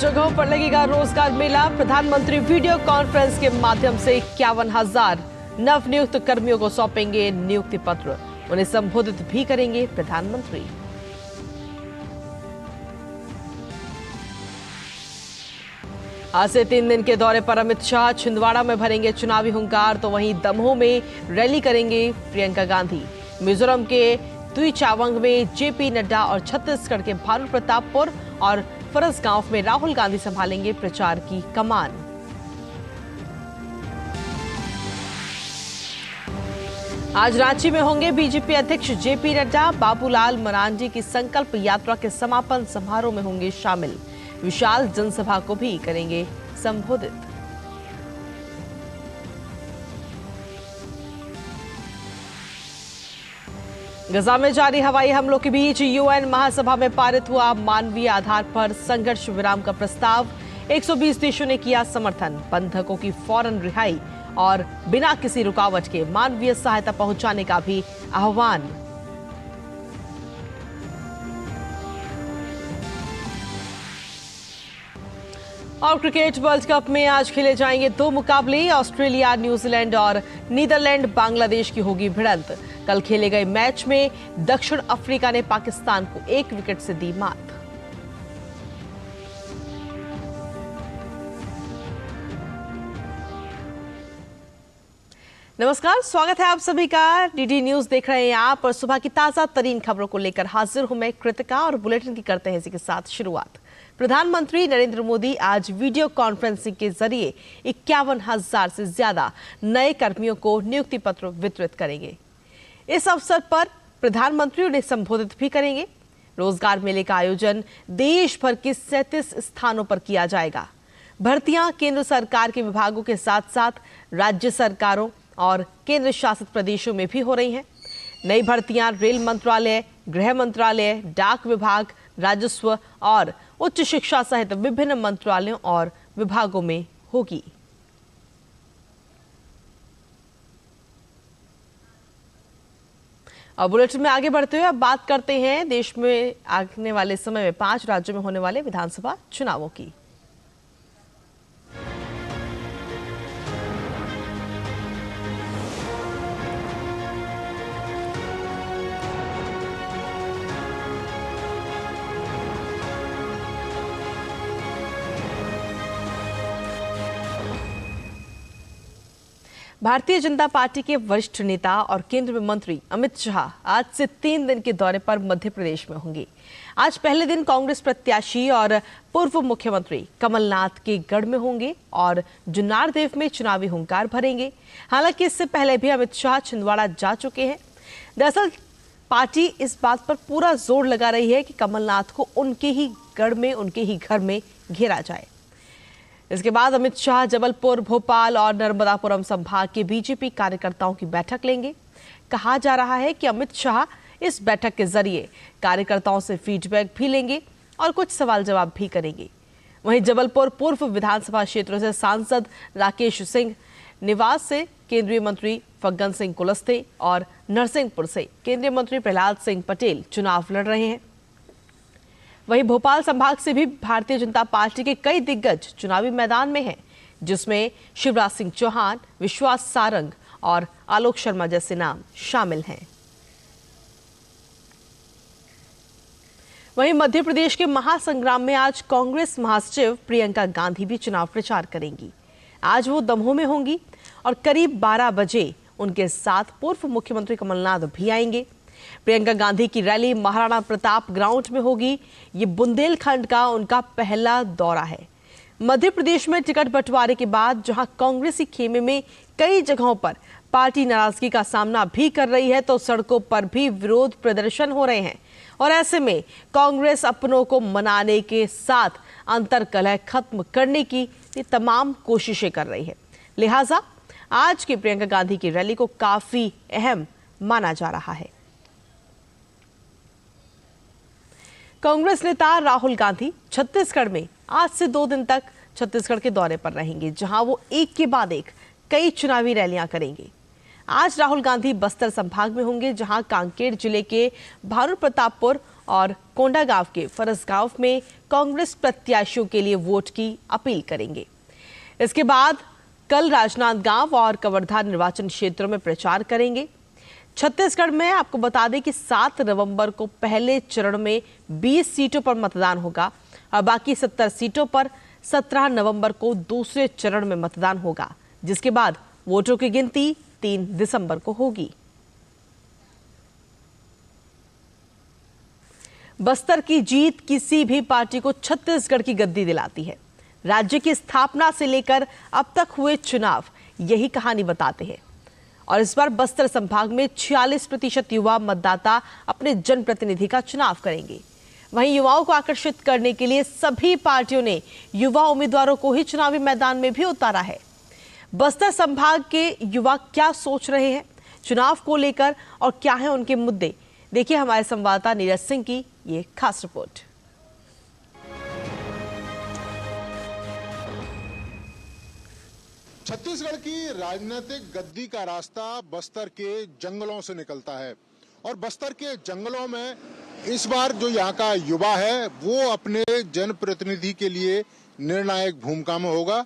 जगहों पर लगेगा रोजगार मेला। प्रधानमंत्री वीडियो कॉन्फ्रेंस के माध्यम से 51,000 नवनियुक्त कर्मियों को सौंपेंगे नियुक्ति पत्र। उन्हें संबोधित भी करेंगे प्रधानमंत्री। आज से 3 दिन के दौरे पर अमित शाह छिंदवाड़ा में भरेंगे चुनावी हुंकार, तो वहीं दमोह में रैली करेंगे प्रियंका गांधी। मिजोरम के तुईचावंग में जेपी नड्डा और छत्तीसगढ़ के भानु प्रतापपुर और फरसगांव में राहुल गांधी संभालेंगे प्रचार की कमान। आज रांची में होंगे बीजेपी अध्यक्ष जेपी नड्डा। बाबूलाल मरांडी की संकल्प यात्रा के समापन समारोह में होंगे शामिल। विशाल जनसभा को भी करेंगे संबोधित। गजा में जारी हवाई हमलों के बीच यूएन महासभा में पारित हुआ मानवीय आधार पर संघर्ष विराम का प्रस्ताव। 120 देशों ने किया समर्थन। बंधकों की फौरन रिहाई और बिना किसी रुकावट के मानवीय सहायता पहुंचाने का भी आह्वान। और क्रिकेट वर्ल्ड कप में आज खेले जाएंगे 2 मुकाबले। ऑस्ट्रेलिया न्यूजीलैंड और नीदरलैंड बांग्लादेश की होगी भिड़ंत। कल खेले गए मैच में दक्षिण अफ्रीका ने पाकिस्तान को 1 विकेट से दी मात। नमस्कार, स्वागत है आप सभी का। डीडी न्यूज देख रहे हैं आप और सुबह की ताजा तरीन खबरों को लेकर हाजिर हूं मैं कृतिका और बुलेटिन की करते हैं इसी के साथ शुरुआत। प्रधानमंत्री नरेंद्र मोदी आज वीडियो कॉन्फ्रेंसिंग के जरिए 51,000 से ज्यादा नए कर्मियों को नियुक्ति पत्र वितरित करेंगे। इस अवसर पर प्रधानमंत्री उन्हें संबोधित भी करेंगे। रोजगार मेले का आयोजन देश भर के 37 स्थानों पर किया जाएगा। भर्तियां केंद्र सरकार के विभागों के साथ साथ राज्य सरकारों और केंद्र शासित प्रदेशों में भी हो रही हैं। नई भर्तियां रेल मंत्रालय, गृह मंत्रालय, डाक विभाग, राजस्व और उच्च शिक्षा सहित विभिन्न मंत्रालयों और विभागों में होगी। और बुलेटिन में आगे बढ़ते हुए अब बात करते हैं देश में आने वाले समय में 5 राज्यों में होने वाले विधानसभा चुनावों की। भारतीय जनता पार्टी के वरिष्ठ नेता और केंद्रीय मंत्री अमित शाह आज से 3 दिन के दौरे पर मध्य प्रदेश में होंगे। आज पहले दिन कांग्रेस प्रत्याशी और पूर्व मुख्यमंत्री कमलनाथ के गढ़ में होंगे और जुन्नारदेव में चुनावी हुंकार भरेंगे। हालांकि इससे पहले भी अमित शाह छिंदवाड़ा जा चुके हैं। दरअसल पार्टी इस बात पर पूरा जोर लगा रही है कि कमलनाथ को उनके ही गढ़ में, उनके ही घर में घेरा जाए। इसके बाद अमित शाह जबलपुर, भोपाल और नर्मदापुरम संभाग के बीजेपी कार्यकर्ताओं की बैठक लेंगे। कहा जा रहा है कि अमित शाह इस बैठक के जरिए कार्यकर्ताओं से फीडबैक भी लेंगे और कुछ सवाल जवाब भी करेंगे। वहीं जबलपुर पूर्व विधानसभा क्षेत्र से सांसद राकेश सिंह, निवास से केंद्रीय मंत्री फग्गन सिंह कुलस्ते और नरसिंहपुर से केंद्रीय मंत्री प्रहलाद सिंह पटेल चुनाव लड़ रहे हैं। वहीं भोपाल संभाग से भी भारतीय जनता पार्टी के कई दिग्गज चुनावी मैदान में हैं, जिसमें शिवराज सिंह चौहान, विश्वास सारंग और आलोक शर्मा जैसे नाम शामिल हैं। वहीं मध्य प्रदेश के महासंग्राम में आज कांग्रेस महासचिव प्रियंका गांधी भी चुनाव प्रचार करेंगी। आज वो दमोह में होंगी और करीब 12 बजे उनके साथ पूर्व मुख्यमंत्री कमलनाथ भी आएंगे। प्रियंका गांधी की रैली महाराणा प्रताप ग्राउंड में होगी। ये बुंदेलखंड का उनका पहला दौरा है। मध्य प्रदेश में टिकट बंटवारे के बाद जहां कांग्रेसी खेमे में कई जगहों पर पार्टी नाराजगी का सामना भी कर रही है, तो सड़कों पर भी विरोध प्रदर्शन हो रहे हैं। और ऐसे में कांग्रेस अपनों को मनाने के साथ अंतर्कलह खत्म करने की तमाम कोशिशें कर रही है। लिहाजा आज की प्रियंका गांधी की रैली को काफी अहम माना जा रहा है। कांग्रेस नेता राहुल गांधी छत्तीसगढ़ में आज से 2 दिन तक छत्तीसगढ़ के दौरे पर रहेंगे, जहां वो एक के बाद एक कई चुनावी रैलियां करेंगे। आज राहुल गांधी बस्तर संभाग में होंगे, जहां कांकेर जिले के भानु प्रतापपुर और कोंडागांव के फरसगांव में कांग्रेस प्रत्याशियों के लिए वोट की अपील करेंगे। इसके बाद कल राजनांदगांव और कवर्धा निर्वाचन क्षेत्रों में प्रचार करेंगे। छत्तीसगढ़ में आपको बता दें कि 7 नवंबर को पहले चरण में 20 सीटों पर मतदान होगा और बाकी 70 सीटों पर 17 नवंबर को दूसरे चरण में मतदान होगा, जिसके बाद वोटों की गिनती 3 दिसंबर को होगी। बस्तर की जीत किसी भी पार्टी को छत्तीसगढ़ की गद्दी दिलाती है। राज्य की स्थापना से लेकर अब तक हुए चुनाव यही कहानी बताते हैं। और इस बार बस्तर संभाग में 46% युवा मतदाता अपने जनप्रतिनिधि का चुनाव करेंगे। वहीं युवाओं को आकर्षित करने के लिए सभी पार्टियों ने युवा उम्मीदवारों को ही चुनावी मैदान में भी उतारा है। बस्तर संभाग के युवा क्या सोच रहे हैं चुनाव को लेकर और क्या है उनके मुद्दे, देखिए हमारे संवाददाता नीरज सिंह की ये खास रिपोर्ट। छत्तीसगढ़ की राजनीतिक गद्दी का रास्ता बस्तर के जंगलों से निकलता है और बस्तर के जंगलों में इस बार जो यहाँ का युवा है वो अपने जनप्रतिनिधि के लिए निर्णायक भूमिका में होगा।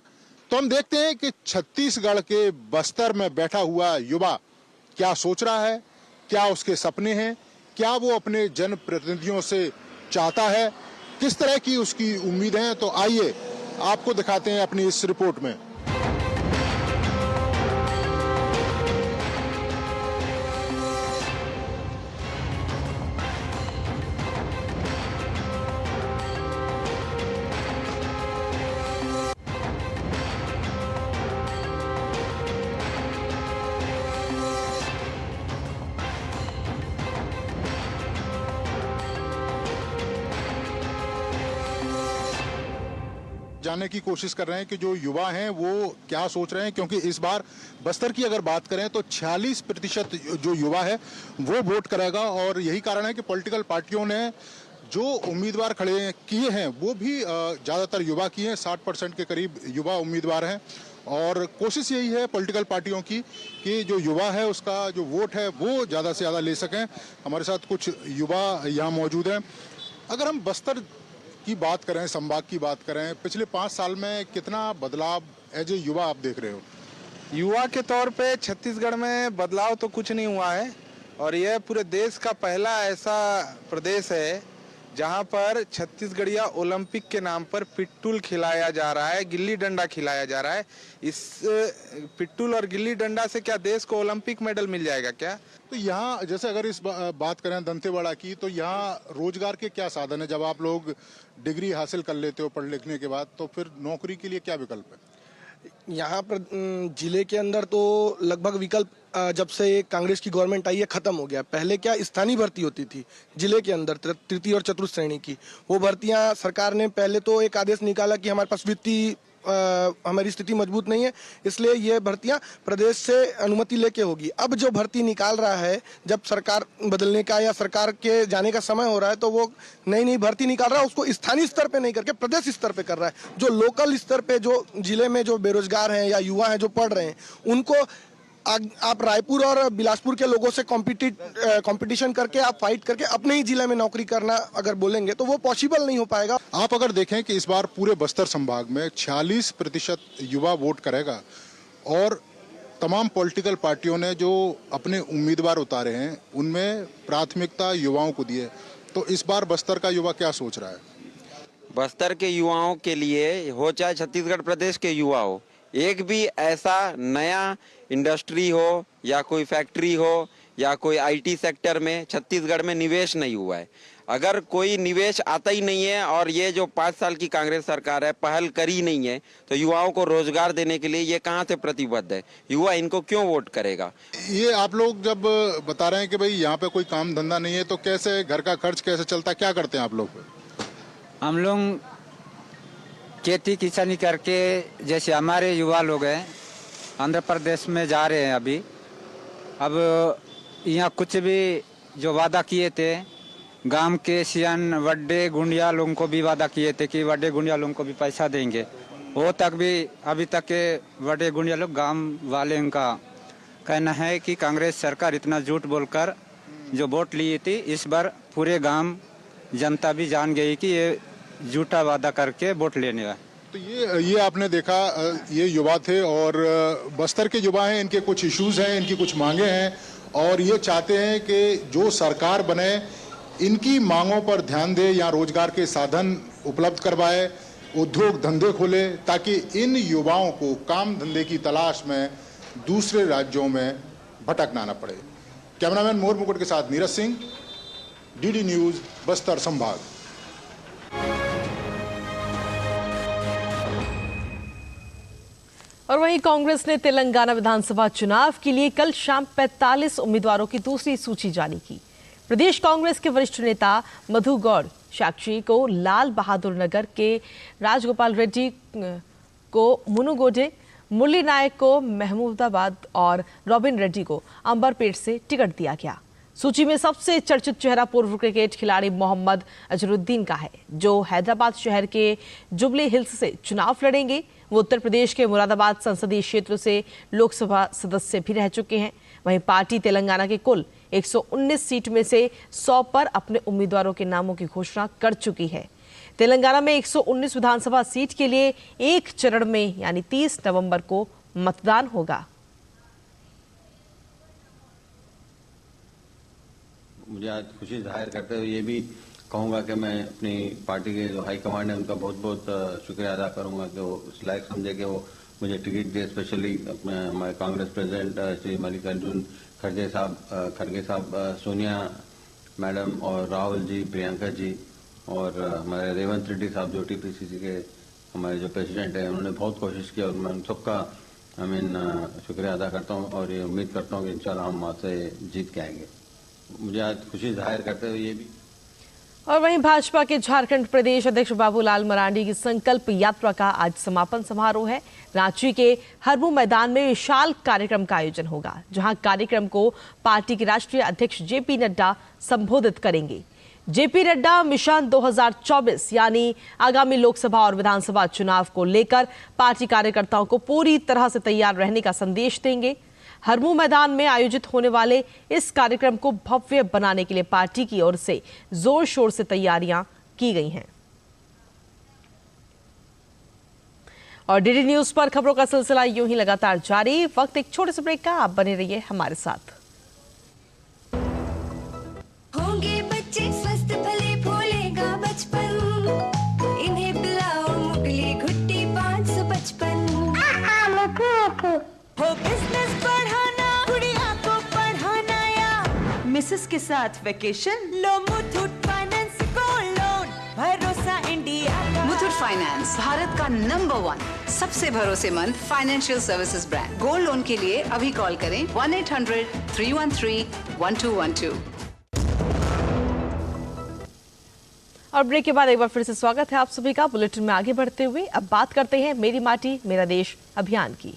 तो हम देखते हैं कि छत्तीसगढ़ के बस्तर में बैठा हुआ युवा क्या सोच रहा है, क्या उसके सपने हैं, क्या वो अपने जनप्रतिनिधियों से चाहता है, किस तरह की उसकी उम्मीदें हैं। तो आइए आपको दिखाते हैं अपनी इस रिपोर्ट में। जानने की कोशिश कर रहे हैं कि जो युवा हैं वो क्या सोच रहे हैं, क्योंकि इस बार बस्तर की अगर बात करें तो 46% जो युवा है वो वोट करेगा। और यही कारण है कि पॉलिटिकल पार्टियों ने जो उम्मीदवार खड़े किए हैं वो भी ज़्यादातर युवा किए हैं। 60% के करीब युवा उम्मीदवार हैं और कोशिश यही है पॉलिटिकल पार्टियों की कि जो युवा है उसका जो वोट है वो ज़्यादा से ज़्यादा ले सकें। हमारे साथ कुछ युवा यहाँ मौजूद हैं। अगर हम बस्तर की बात करें, संभाग की बात करें, पिछले 5 साल में कितना बदलाव एज ए युवा आप देख रहे हो? युवा के तौर पे छत्तीसगढ़ में बदलाव तो कुछ नहीं हुआ है और यह पूरे देश का पहला ऐसा प्रदेश है जहां पर छत्तीसगढ़िया ओलंपिक के नाम पर पिट्ठूल खिलाया जा रहा है, गिल्ली डंडा खिलाया जा रहा है। इस पिट्ठूल और गिल्ली डंडा से क्या देश को ओलंपिक मेडल मिल जाएगा क्या? तो यहाँ जैसे अगर इस बात करें दंतेवाड़ा की, तो यहाँ रोजगार के क्या साधन है? जब आप लोग डिग्री हासिल कर लेते हो पढ़ लिखने के बाद, तो फिर नौकरी के लिए क्या विकल्प है? यहाँ पर जिले के अंदर तो लगभग विकल्प जब से कांग्रेस की गवर्नमेंट आई है खत्म हो गया। पहले क्या स्थानीय भर्ती होती थी जिले के अंदर तृतीय और चतुर्थ श्रेणी की, वो भर्तियां सरकार ने पहले तो एक आदेश निकाला कि हमारे पास वित्तीय हमारी स्थिति मजबूत नहीं है, इसलिए ये भर्तियां प्रदेश से अनुमति लेके होगी। अब जो भर्ती निकाल रहा है, जब सरकार बदलने का या सरकार के जाने का समय हो रहा है, तो वो नई नई भर्ती निकाल रहा है, उसको स्थानीय स्तर पे नहीं करके प्रदेश स्तर पे कर रहा है। जो लोकल स्तर पे जो जिले में जो बेरोजगार हैं या युवा हैं जो पढ़ रहे हैं, उनको आप रायपुर और बिलासपुर के लोगों से कंपटीशन करके आप फाइट करके अपने ही जिले में नौकरी करना अगर बोलेंगे तो वो पॉसिबल नहीं हो पाएगा। आप अगर देखें कि इस बार पूरे बस्तर संभाग में 46% युवा वोट करेगा और तमाम पॉलिटिकल पार्टियों ने जो अपने उम्मीदवार उतारे हैं उनमें प्राथमिकता युवाओं को दी है, तो इस बार बस्तर का युवा क्या सोच रहा है? बस्तर के युवाओं के लिए हो चाहे छत्तीसगढ़ प्रदेश के युवा हो, एक भी ऐसा नया इंडस्ट्री हो या कोई फैक्ट्री हो या कोई आईटी सेक्टर में छत्तीसगढ़ में निवेश नहीं हुआ है। अगर कोई निवेश आता ही नहीं है और ये जो 5 साल की कांग्रेस सरकार है पहल करी नहीं है, तो युवाओं को रोजगार देने के लिए ये कहाँ से प्रतिबद्ध है? युवा इनको क्यों वोट करेगा? ये आप लोग जब बता रहे हैं कि भाई यहाँ पे कोई काम धंधा नहीं है, तो कैसे घर का खर्च कैसे चलता, क्या करते हैं आप लोग? हम लोग खेती किसानी करके, जैसे हमारे युवा लोग हैं आंध्र प्रदेश में जा रहे हैं अभी। अब यहाँ कुछ भी जो वादा किए थे, गांव के सियान वड्डे गुंडिया लोगों को भी वादा किए थे कि वड्डे गुंडिया लोगों को भी पैसा देंगे, वो तक भी अभी तक के वड्डे गुंडिया लोग गांव वाले उनका कहना है कि कांग्रेस सरकार इतना झूठ बोलकर जो वोट ली थी, इस बार पूरे गांव जनता भी जान गई कि ये झूठा वादा करके वोट लेने का। तो ये आपने देखा, ये युवा थे और बस्तर के युवा हैं, इनके कुछ इश्यूज हैं, इनकी कुछ मांगे हैं और ये चाहते हैं कि जो सरकार बने इनकी मांगों पर ध्यान दे, या रोजगार के साधन उपलब्ध करवाए, उद्योग धंधे खोले, ताकि इन युवाओं को काम धंधे की तलाश में दूसरे राज्यों में भटकना न पड़े। कैमरामैन मोर मुकुट के साथ नीरज सिंह, डीडी न्यूज, बस्तर संभाग। और वहीं कांग्रेस ने तेलंगाना विधानसभा चुनाव के लिए कल शाम 45 उम्मीदवारों की दूसरी सूची जारी की। प्रदेश कांग्रेस के वरिष्ठ नेता मधु गौड़ साक्षी को लाल बहादुर नगर के राजगोपाल रेड्डी को मुनुगोडे, मुरली नायक को महमूदाबाद और रॉबिन रेड्डी को अंबरपेट से टिकट दिया गया। सूची में सबसे चर्चित चेहरा पूर्व क्रिकेट खिलाड़ी मोहम्मद अजरुद्दीन का है, जो हैदराबाद शहर के जुबली हिल्स से चुनाव लड़ेंगे। वो उत्तर प्रदेश के मुरादाबाद संसदीय क्षेत्र से लोकसभा सदस्य भी रह चुके हैं। वहीं पार्टी तेलंगाना के कुल 119 सीट में से 100 पर अपने उम्मीदवारों के नामों की घोषणा कर चुकी है। तेलंगाना में 119 विधानसभा सीट के लिए एक चरण में यानी 30 नवंबर को मतदान होगा। मुझे आज खुशी जाहिर करते हुए ये भी कहूँगा कि मैं अपनी पार्टी के जो हाईकमांड है उनका बहुत बहुत शुक्रिया अदा करूँगा कि वो इस लायक समझे कि वो मुझे टिकट दिए। स्पेशली हमारे कांग्रेस प्रेसिडेंट श्री मल्लिकार्जुन खड़गे साहब, सोनिया मैडम और राहुल जी, प्रियंका जी और हमारे रेवंत रेड्डी साहब जो टीपीसीसी के हमारे जो प्रेसिडेंट हैं, उन्होंने बहुत कोशिश की और मैं उन सबका शुक्रिया अदा करता हूँ और ये उम्मीद करता हूँ कि इंशाल्लाह हम वहाँ से जीत के आएंगे। मुझे आज खुशी जाहिर करते हुए ये भी। और वहीं भाजपा के झारखंड प्रदेश अध्यक्ष बाबूलाल मरांडी की संकल्प यात्रा का आज समापन समारोह है। रांची के हरमू मैदान में विशाल कार्यक्रम का आयोजन होगा, जहां कार्यक्रम को पार्टी के राष्ट्रीय अध्यक्ष जेपी नड्डा संबोधित करेंगे। जेपी नड्डा मिशन 2024 यानी आगामी लोकसभा और विधानसभा चुनाव को लेकर पार्टी कार्यकर्ताओं को पूरी तरह से तैयार रहने का संदेश देंगे। हरमू मैदान में आयोजित होने वाले इस कार्यक्रम को भव्य बनाने के लिए पार्टी की ओर से जोर शोर से तैयारियां की गई हैं। और डीडी न्यूज पर खबरों का सिलसिला यूं ही लगातार जारी। वक्त एक छोटे से ब्रेक का, आप बने रहिए हमारे साथ। होंगे बच्चे स्वस्थ भले भूलेगा बचपन, इन्हें पिलाओ मुगली घुट्टी 555। हो बिजनेस बढ़ाना, गुड़िया को पढ़ाना या मिसेस के साथ वेकेशन, लो मुथूट फाइनेंस गोल्ड लोन, भरोसा इंडिया का। मुथूट फाइनेंस भारत का नंबर 1 सबसे भरोसेमंद financial services brand. Gold loan के लिए अभी कॉल करें 1-800-313-1212। और ब्रेक के बाद एक बार फिर से स्वागत है आप सभी का। बुलेटिन में आगे बढ़ते हुए अब बात करते हैं मेरी माटी मेरा देश अभियान की।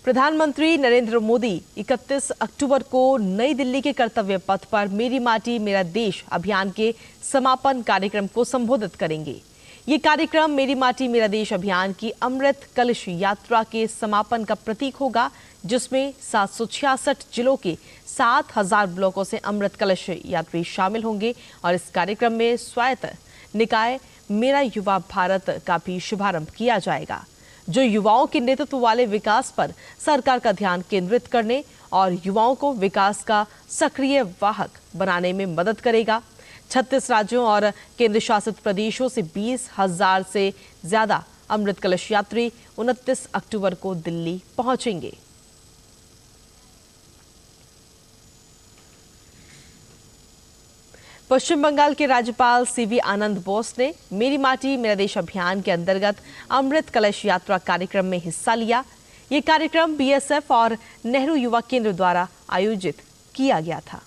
प्रधानमंत्री नरेंद्र मोदी 31 अक्टूबर को नई दिल्ली के कर्तव्य पथ पर मेरी माटी मेरा देश अभियान के समापन कार्यक्रम को संबोधित करेंगे। ये कार्यक्रम मेरी माटी मेरा देश अभियान की अमृत कलश यात्रा के समापन का प्रतीक होगा, जिसमें 766 जिलों के 7000 ब्लॉकों से अमृत कलश यात्री शामिल होंगे। और इस कार्यक्रम में स्वायत्त निकाय मेरा युवा भारत का भी शुभारंभ किया जाएगा, जो युवाओं के नेतृत्व वाले विकास पर सरकार का ध्यान केंद्रित करने और युवाओं को विकास का सक्रिय वाहक बनाने में मदद करेगा। 36 राज्यों और केंद्र शासित प्रदेशों से 20,000 से ज्यादा अमृत कलश यात्री 29 अक्टूबर को दिल्ली पहुंचेंगे। पश्चिम बंगाल के राज्यपाल सीवी आनंद बोस ने मेरी माटी मेरा देश अभियान के अंतर्गत अमृत कलश यात्रा कार्यक्रम में हिस्सा लिया। ये कार्यक्रम बीएसएफ और नेहरू युवा केंद्र द्वारा आयोजित किया गया था।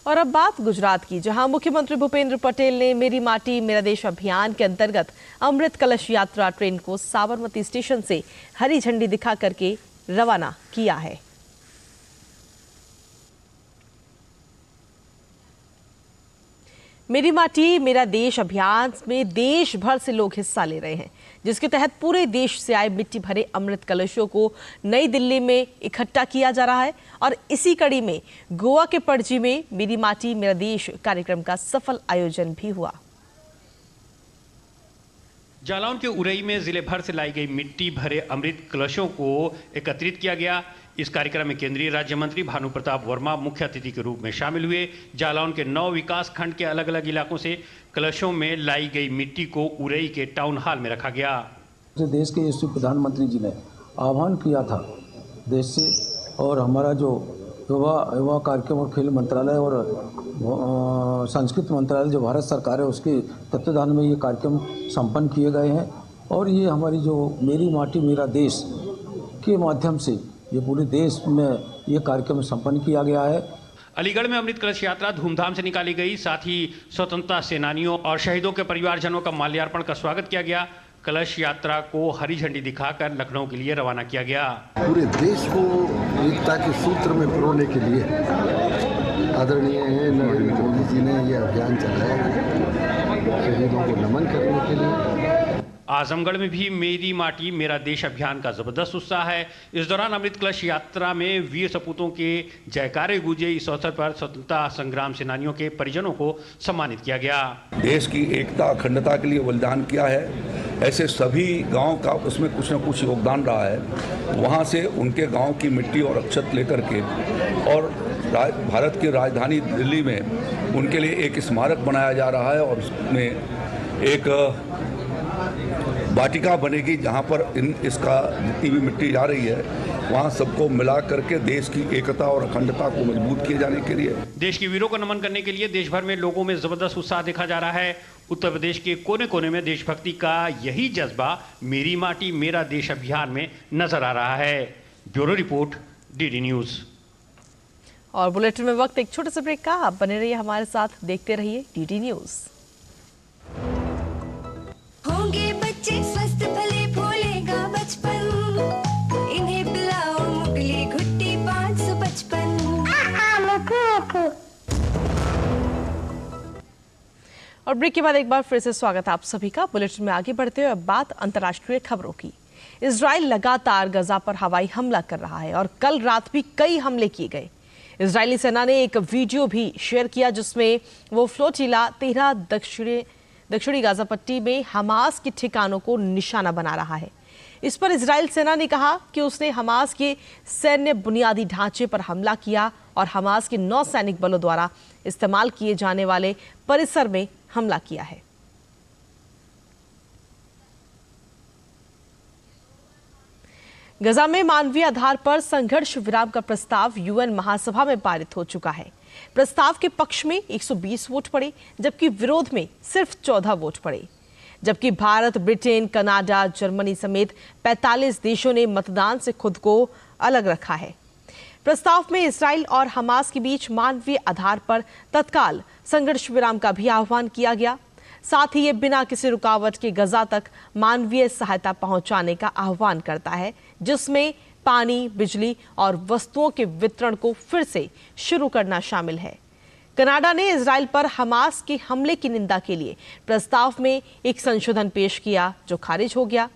और अब बात गुजरात की, जहां मुख्यमंत्री भूपेंद्र पटेल ने मेरी माटी मेरा देश अभियान के अंतर्गत अमृत कलश यात्रा ट्रेन को साबरमती स्टेशन से हरी झंडी दिखा करके रवाना किया है। मेरी माटी मेरा देश अभियान में देश भर से लोग हिस्सा ले रहे हैं, जिसके तहत पूरे देश से आए मिट्टी भरे अमृत कलशों को नई दिल्ली में इकट्ठा किया जा रहा है। और इसी कड़ी में गोवा के पणजी में मेरी माटी मेरा देश कार्यक्रम का सफल आयोजन भी हुआ। जालौन के उरई में जिले भर से लाई गई मिट्टी भरे अमृत कलशों को एकत्रित किया गया। इस कार्यक्रम में केंद्रीय राज्य मंत्री भानु प्रताप वर्मा मुख्य अतिथि के रूप में शामिल हुए। जालौन के 9 विकास खंड के अलग अलग इलाकों से कलशों में लाई गई मिट्टी को उरई के टाउन हॉल में रखा गया। देश के यशस्वी प्रधानमंत्री जी ने आह्वान किया था देश से, और हमारा जो युवा कार्यक्रम और खेल मंत्रालय और संस्कृति मंत्रालय जो भारत सरकार है उसके तत्वाधान में ये कार्यक्रम संपन्न किए गए हैं। और ये हमारी जो मेरी माटी मेरा देश के माध्यम से ये पूरे देश में ये कार्यक्रम संपन्न किया गया है। अलीगढ़ में अमृत कलश यात्रा धूमधाम से निकाली गई। साथ ही स्वतंत्रता सेनानियों और शहीदों के परिवारजनों का माल्यार्पण का स्वागत किया गया। कलश यात्रा को हरी झंडी दिखाकर लखनऊ के लिए रवाना किया गया। पूरे देश को एकता के सूत्र में पिरोने के लिए आदरणीय नरेंद्र मोदी जी ने ये अभियान चलाया है, शहीदों को नमन करने के लिए। आजमगढ़ में भी मेरी माटी मेरा देश अभियान का जबरदस्त उत्साह है। इस दौरान अमृत कलश यात्रा में वीर सपूतों के जयकारे गूंजे। इस अवसर पर स्वतंत्रता संग्राम सेनानियों के परिजनों को सम्मानित किया गया। देश की एकता अखंडता के लिए बलिदान किया है, ऐसे सभी गांव का उसमें कुछ न कुछ योगदान रहा है। वहां से उनके गांव की मिट्टी और अक्षत लेकर के और भारत की राजधानी दिल्ली में उनके लिए एक स्मारक बनाया जा रहा है और उसमें एक वाटिका बनेगी जहां पर इसका जितनी भी मिट्टी जा रही है वहां सबको मिला करके देश की एकता और अखंडता को मजबूत किए जाने के लिए, देश के वीरों को नमन करने के लिए देश भर में लोगों में जबरदस्त उत्साह देखा जा रहा है। उत्तर प्रदेश के कोने कोने में देशभक्ति का यही जज्बा मेरी माटी मेरा देश अभियान में नजर आ रहा है। Bureau report, DD news. और बुलेटिन में वक्त एक छोटे से ब्रेक का। आप बने रहिए हमारे साथ, देखते रहिए डीडी न्यूज। होंगे बच्चे स्वस्थ भले फूलेगा बचपन, इन्हें पिलाओ मुगली घुट्टी 555। और ब्रेक के बाद एक बार फिर से स्वागत है आप सभी का। बुलेटिन में आगे बढ़ते हुए अब बात अंतर्राष्ट्रीय खबरों की। इजराइल लगातार गजा पर हवाई हमला कर रहा है और कल रात भी कई हमले किए गए। इजरायली सेना ने एक वीडियो भी शेयर किया जिसमें वो फ्लोटिला 13 दक्षिणी गाजा पट्टी में हमास के ठिकानों को निशाना बना रहा है। इस पर इजराइल सेना ने कहा कि उसने हमास के सैन्य बुनियादी ढांचे पर हमला किया और हमास के 9 सैनिक बलों द्वारा इस्तेमाल किए जाने वाले परिसर में हमला किया है। गजा में मानवीय आधार पर संघर्ष विराम का प्रस्ताव यूएन महासभा में पारित हो चुका है। प्रस्ताव के पक्ष में 120 वोट पड़े, जबकि विरोध में सिर्फ 14 वोट पड़े। जबकि भारत, ब्रिटेन, कनाडा, जर्मनी समेत 45 देशों ने मतदान से खुद को अलग रखा है। प्रस्ताव में इजराइल और हमास के बीच मानवीय आधार पर तत्काल संघर्ष विराम का भी आह्वान किया गया। साथ ही ये बिना किसी रुकावट के गजा तक मानवीय सहायता पहुंचाने का आह्वान करता है, जिसमें पानी, बिजली और वस्तुओं के वितरण को फिर से शुरू करना शामिल है। कनाडा ने इजराइल पर हमास के हमले की निंदा के लिए प्रस्ताव में एक संशोधन पेश किया जो खारिज हो गया।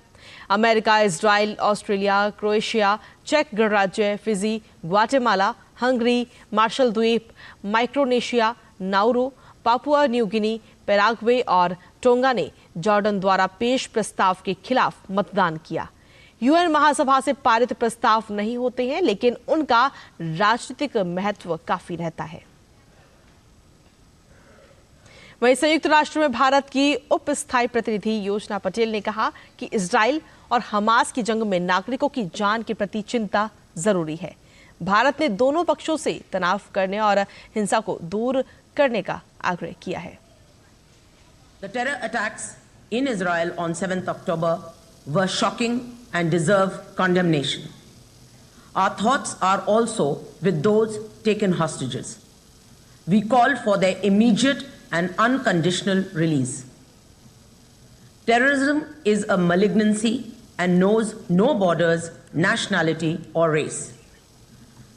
अमेरिका, इजराइल, ऑस्ट्रेलिया, क्रोएशिया, चेक गणराज्य, फिजी, ग्वाटेमाला, हंगरी, मार्शल द्वीप, Micronesia, Nauru, Papua New Guinea, Paraguay और टोंगा ने जॉर्डन द्वारा पेश प्रस्ताव के खिलाफ मतदान किया। यूएन महासभा से पारित प्रस्ताव नहीं होते हैं, लेकिन उनका राजनीतिक महत्व काफी रहता है। वहीं संयुक्त राष्ट्र में भारत की उप स्थायी प्रतिनिधि योजना पटेल ने कहा कि इजराइल और हमास की जंग में नागरिकों की जान के प्रति चिंता जरूरी है। भारत ने दोनों पक्षों से तनाव करने और हिंसा को दूर करने का आग्रह किया है। The terror attacks in Israel on 7th October were shocking and deserve condemnation. Our thoughts are also with those taken hostages. We call for their immediate and unconditional release. Terrorism is a malignancy and knows no borders, nationality, or race.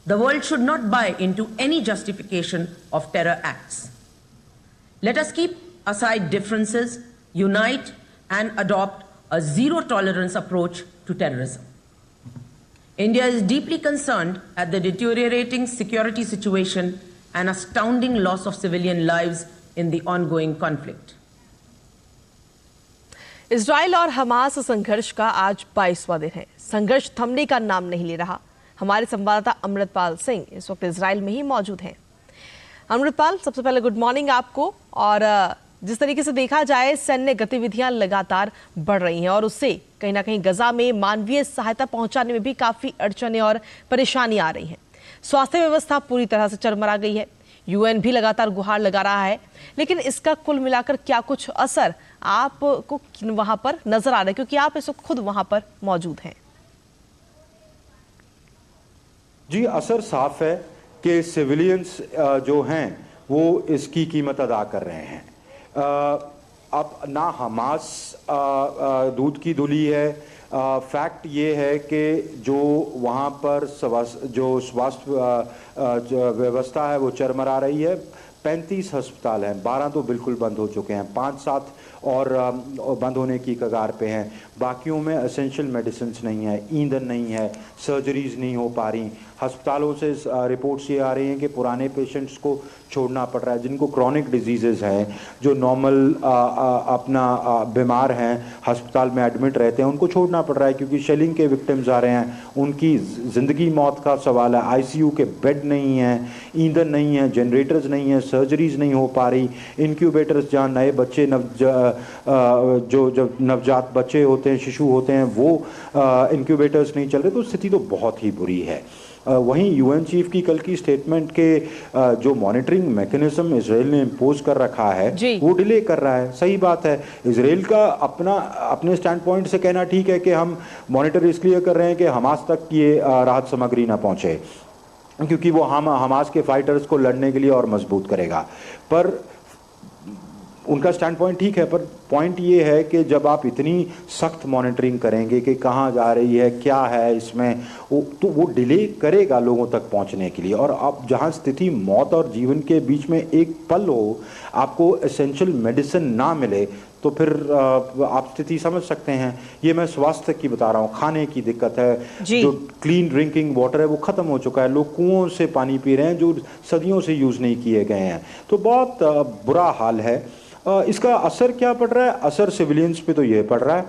The world should not buy into any justification of terror acts. Let us keep aside differences, unite, and adopt a zero-tolerance approach to terrorism. India is deeply concerned at the deteriorating security situation and astounding loss of civilian lives in the ongoing conflict. Israel और Hamas संघर्ष का आज 22वां दिन है। संघर्ष थमने का नाम नहीं ले रहा। हमारे संवाददाता अमृतपाल सिंह इस वक्त इजराइल में ही मौजूद हैं। अमृतपाल, सबसे पहले गुड मॉर्निंग आपको। और जिस तरीके से देखा जाए, सैन्य गतिविधियां लगातार बढ़ रही हैं और उससे कहीं ना कहीं गजा में मानवीय सहायता पहुंचाने में भी काफी अड़चनें और परेशानी आ रही हैं। स्वास्थ्य व्यवस्था पूरी तरह से चरमरा गई है। यूएन भी लगातार गुहार लगा रहा है, लेकिन इसका कुल मिलाकर क्या कुछ असर आपको वहां पर नजर आ रहा है, क्योंकि आप इस वक्त खुद वहां पर मौजूद हैं? जी, असर साफ है कि सिविलियंस जो हैं वो इसकी कीमत अदा कर रहे हैं। अब ना हमास दूध की धुली है। फैक्ट ये है कि जो वहाँ पर जो स्वास्थ्य व्यवस्था है वो चरमरा रही है। 35 अस्पताल हैं, 12 तो बिल्कुल बंद हो चुके हैं, 5-7 और बंद होने की कगार पे हैं। बाकियों में एसेंशियल मेडिसिन नहीं है, ईंधन नहीं है, सर्जरीज नहीं हो पा रही। अस्पतालों से रिपोर्ट्स ये आ रही हैं कि पुराने पेशेंट्स को छोड़ना पड़ रहा है, जिनको क्रॉनिक डिजीज़ेज़ हैं, जो नॉर्मल अपना बीमार हैं, अस्पताल में एडमिट रहते हैं, उनको छोड़ना पड़ रहा है क्योंकि शेलिंग के विक्टिम्स आ रहे हैं। उनकी ज़िंदगी मौत का सवाल है। आईसीयू के बेड नहीं हैं, ईंधन नहीं है, जनरेटर्स नहीं है, सर्जरीज नहीं हो पा रही। इंक्यूबेटर्स जहाँ नए बच्चे जब नवजात बच्चे होते हैं, शिशु होते हैं, वो इंक्यूबेटर्स नहीं चल रहे। तो स्थिति तो बहुत ही बुरी है। वहीं यूएन चीफ की कल की स्टेटमेंट के जो मॉनिटरिंग मैकेनिज्म इजराइल ने इम्पोज कर रखा है वो डिले कर रहा है। सही बात है, इजराइल का अपने स्टैंड पॉइंट से कहना ठीक है कि हम मॉनिटर इसलिए कर रहे हैं कि हमास तक ये राहत सामग्री ना पहुंचे, क्योंकि वो हमास के फाइटर्स को लड़ने के लिए और मजबूत करेगा। पर उनका स्टैंड पॉइंट ठीक है, पर पॉइंट ये है कि जब आप इतनी सख्त मॉनिटरिंग करेंगे कि कहाँ जा रही है, क्या है इसमें, तो वो डिले करेगा लोगों तक पहुँचने के लिए। और अब जहाँ स्थिति मौत और जीवन के बीच में एक पल हो, आपको एसेंशियल मेडिसिन ना मिले, तो फिर आप स्थिति समझ सकते हैं। ये मैं स्वास्थ्य की बता रहा हूँ। खाने की दिक्कत है, जो क्लीन ड्रिंकिंग वाटर है वो ख़त्म हो चुका है। लोग कुओं से पानी पी रहे हैं जो सदियों से यूज़ नहीं किए गए हैं। तो बहुत बुरा हाल है। इसका असर क्या पड़ रहा है? असर सिविलियंस पे तो ये पड़ रहा है,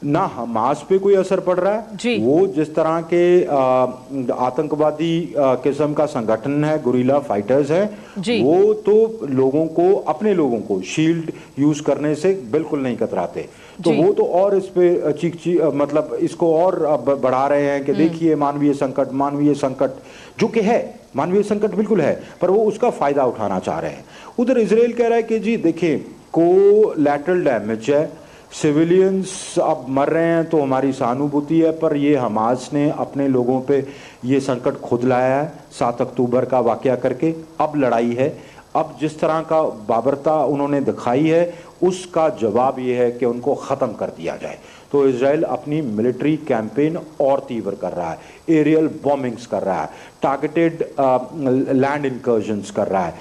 ना हमास पे कोई असर पड़ रहा है। वो जिस तरह के आतंकवादी किस्म का संगठन है, गुरिल्ला फाइटर्स है, वो तो लोगों को, अपने लोगों को शील्ड यूज करने से बिल्कुल नहीं कतराते। तो वो तो और इस पे मतलब इसको और बढ़ा रहे हैं कि देखिए मानवीय संकट जो कि है, मानवीय संकट बिल्कुल है, पर वो उसका फायदा उठाना चाह रहे हैं। उधर इजराइल कह रहा है कि जी देखिए कोलैटरल डैमेज है, सिविलियंस अब मर रहे हैं तो हमारी सहानुभूति है, पर ये हमास ने अपने लोगों पे ये संकट खुद लाया है 7 अक्टूबर का वाकया करके। अब लड़ाई है, अब जिस तरह का बाबरता उन्होंने दिखाई है उसका जवाब ये है कि उनको ख़त्म कर दिया जाए। तो इजराइल अपनी मिलिट्री कैंपेन और तीव्र कर रहा है, एरियल बॉम्बिंग्स कर रहा है, टारगेटेड लैंड इंकर्जन्स कर रहा है,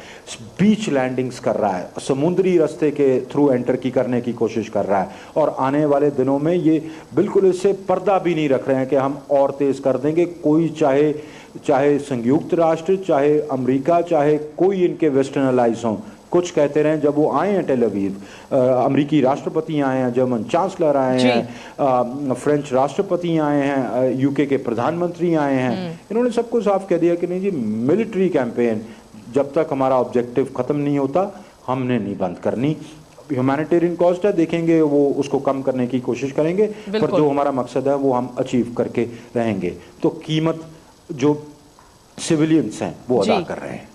बीच लैंडिंग्स कर रहा है, समुद्री रास्ते के थ्रू एंटर करने की कोशिश कर रहा है। और आने वाले दिनों में ये बिल्कुल इससे पर्दा भी नहीं रख रहे हैं कि हम और तेज़ कर देंगे। कोई चाहे संयुक्त राष्ट्र, चाहे अमेरिका, चाहे कोई इनके वेस्टर्न अलाइज हों, कुछ कहते रहे। जब वो आए हैं टेल अवीव, अमेरिकी राष्ट्रपति आए हैं, जर्मन चांसलर आए हैं, फ्रेंच राष्ट्रपति आए हैं, यूके के प्रधानमंत्री आए हैं, इन्होंने सबको साफ कह दिया कि नहीं जी, मिलिट्री कैंपेन जब तक हमारा ऑब्जेक्टिव ख़त्म नहीं होता हमने नहीं बंद करनी। ह्यूमैनिटेरियन कॉस्ट है, देखेंगे वो उसको कम करने की कोशिश करेंगे, पर जो हमारा मकसद है वो हम अचीव करके रहेंगे। तो कीमत जो सिविलियंस हैं वो अदा कर रहे हैं।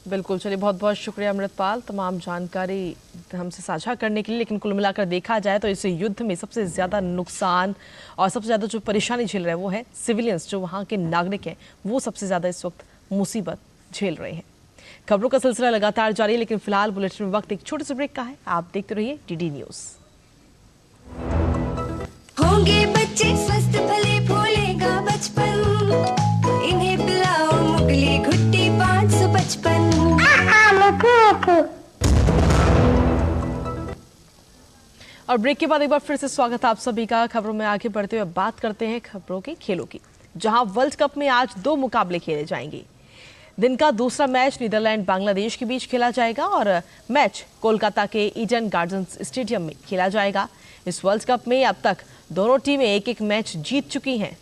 बिल्कुल, चलिए बहुत बहुत शुक्रिया अमृतपाल तमाम जानकारी हमसे साझा करने के लिए। लेकिन कुल मिलाकर देखा जाए तो इस युद्ध में सबसे ज़्यादा नुकसान और सबसे ज़्यादा जो परेशानी झेल रहे हैं वो है सिविलियंस, जो वहाँ के नागरिक हैं वो सबसे ज़्यादा इस वक्त मुसीबत झेल रहे हैं। खबरों का सिलसिला लगातार जारी है, लेकिन फिलहाल बुलेटिन में वक्त एक छोटे से ब्रेक का है। आप देखते रहिए डीडी न्यूज़। होंगे बच्चे स्वस्थ भले फूलेगा बचपन, इन्हें पिलाओ मुगली घुट्टी 555। और ब्रेक के बाद एक बार फिर से स्वागत है आप सभी का। खबरों में आगे बढ़ते हुए बात करते हैं खबरों के खेलों की, जहां वर्ल्ड कप में आज 2 मुकाबले खेले जाएंगे। दिन का दूसरा मैच नीदरलैंड बांग्लादेश के बीच खेला जाएगा और मैच कोलकाता के ईडन गार्डन्स स्टेडियम में खेला जाएगा। इस वर्ल्ड कप में अब तक दोनों टीमें एक-एक मैच जीत चुकी हैं।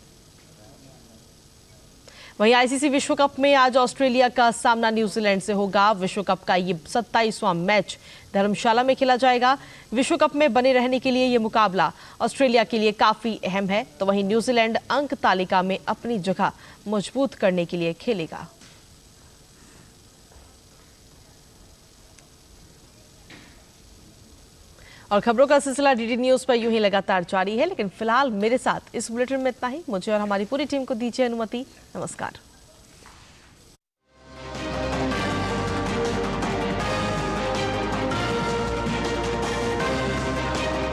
वहीं आईसीसी विश्व कप में आज ऑस्ट्रेलिया का सामना न्यूजीलैंड से होगा। विश्व कप का ये 27वां मैच धर्मशाला में खेला जाएगा। विश्व कप में बने रहने के लिए ये मुकाबला ऑस्ट्रेलिया के लिए काफी अहम है, तो वहीं न्यूजीलैंड अंक तालिका में अपनी जगह मजबूत करने के लिए खेलेगा। और खबरों का सिलसिला डीडी न्यूज पर यूं ही लगातार जारी है, लेकिन फिलहाल मेरे साथ इस बुलेटिन में इतना ही। मुझे और हमारी पूरी टीम को दीजिए अनुमति। नमस्कार।